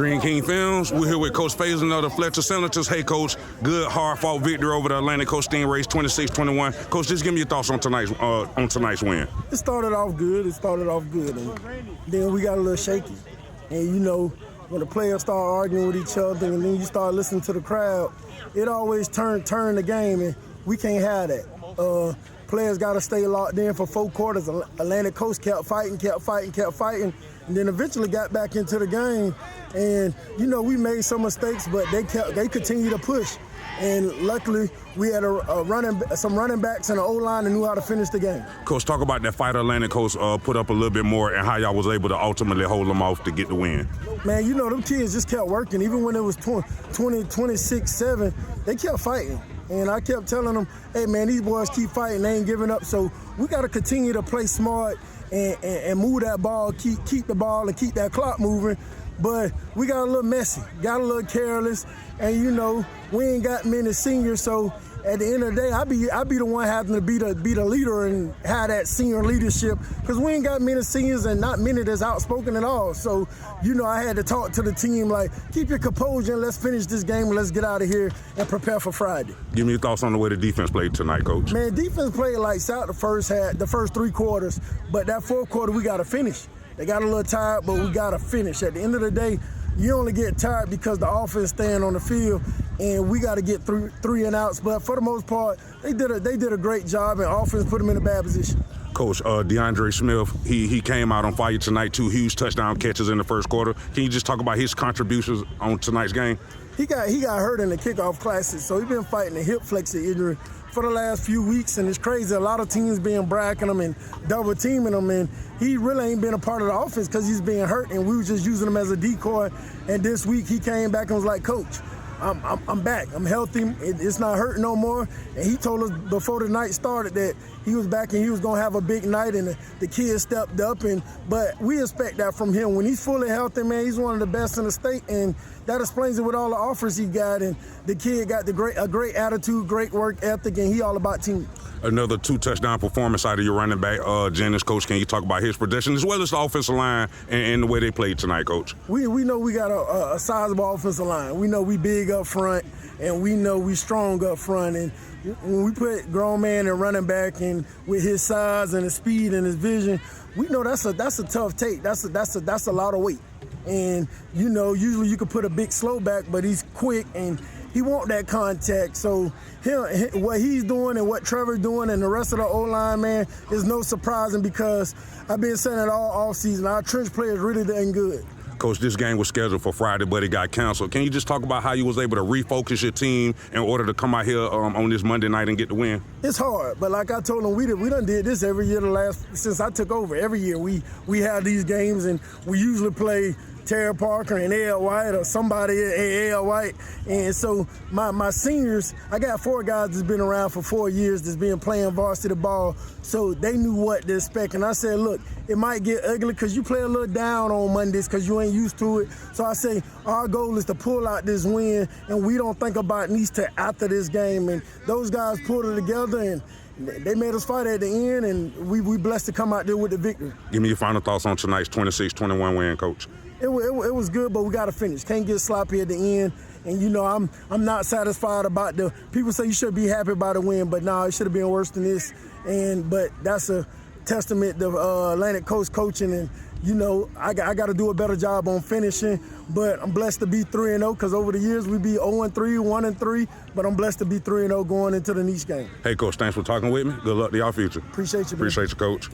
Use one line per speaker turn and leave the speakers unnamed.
Dream King Films. We're here with Coach Fason of the Fletcher Senators. Hey, Coach, good, hard-fought victory over the Atlantic Coast Stingrays, 26-21. Coach, just give me your thoughts on tonight's win.
It started off good. And then we got a little shaky. And, you know, when the players start arguing with each other and then you start listening to the crowd, it always turn the game, and we can't have that. Players got to stay locked in for 4 quarters. Atlantic Coast kept fighting, and then eventually got back into the game. And, you know, we made some mistakes, but they continued to push. And luckily, we had some running backs and an O-line that knew how to finish the game.
Coach, talk about that fight Atlantic Coast put up a little bit more and how y'all was able to ultimately hold them off to get the win.
Man, you know, them kids just kept working. Even when it was 26-7, they kept fighting. And I kept telling them, hey, man, these boys keep fighting. They ain't giving up. So we got to continue to play smart and move that ball, keep the ball and keep that clock moving. But we got a little messy, got a little careless, and, you know, we ain't got many seniors, so at the end of the day, I be the one having to be the leader and have that senior leadership, because we ain't got many seniors and not many that's outspoken at all. So, you know, I had to talk to the team like, keep your composure and let's finish this game and let's get out of here and prepare for Friday.
Give me your thoughts on the way the defense played tonight, Coach.
Man, defense played lights out the first 3 quarters, but that 4th quarter we got to finish. They got a little tired, but we got to finish. At the end of the day, you only get tired because the offense staying on the field, and we got to get 3 and outs. But for the most part, they did a great job, and offense put them in a bad position.
Coach, DeAndre Smith, he came out on fire tonight, 2 huge touchdown catches in the first quarter. Can you just talk about his contributions on tonight's game?
He got hurt in the kickoff classes, so he's been fighting a hip flexor injury for the last few weeks, and it's crazy. A lot of teams been bracking him and double teaming him, and he really ain't been a part of the offense because he's being hurt, and we were just using him as a decoy. And this week he came back and was like, Coach, I'm back. I'm healthy. It's not hurting no more. And he told us before the night started that he was back and he was going to have a big night, and the kids stepped up. But we expect that from him. When he's fully healthy, man, he's one of the best in the state, and that explains it with all the offers he got. And the kid got a great attitude, great work ethic, and he all about team.
Another 2 touchdown performance out of your running back, Jennings. Coach, can you talk about his production as well as the offensive line and the way they played tonight, Coach?
We know we got a sizable offensive line. We know we big up front, and we know we strong up front. And when we put grown man and running back, and with his size and his speed and his vision, we know that's a tough take. That's a lot of weight. And, you know, usually you could put a big slow back, but he's quick and he want that contact. So what he's doing and what Trevor's doing and the rest of the O-line, man, is no surprising, because I've been saying it all offseason. Our trench players really done good.
Coach, this game was scheduled for Friday, but it got canceled. Can you just talk about how you was able to refocus your team in order to come out here on this Monday night and get the win?
It's hard, but like I told them, we done did this every year since I took over. Every year we have these games, and we usually play Terry Parker and A.L. White or somebody at A.L. White. And so my seniors, I got 4 guys that's been around for 4 years that's been playing varsity ball, so they knew what to expect. And I said, look, it might get ugly because you play a little down on Mondays because you ain't used to it. So I say our goal is to pull out this win, and we don't think about needs to after this game. And those guys pulled it together, and they made us fight at the end, and we blessed to come out there with the victory.
Give me your final thoughts on tonight's 26-21 win, Coach.
It was good, but we got to finish. Can't get sloppy at the end. And, you know, I'm not satisfied about people say you should be happy about the win, but no, it should have been worse than this. But that's a testament to Atlantic Coast coaching, and, you know, I got to do a better job on finishing. But I'm blessed to be 3-0, because over the years we be 0-3, 1-3, but I'm blessed to be 3-0 going into the Niche game.
Hey, Coach, thanks for talking with me. Good luck to y'all future.
Appreciate you, man.
Appreciate you, Coach.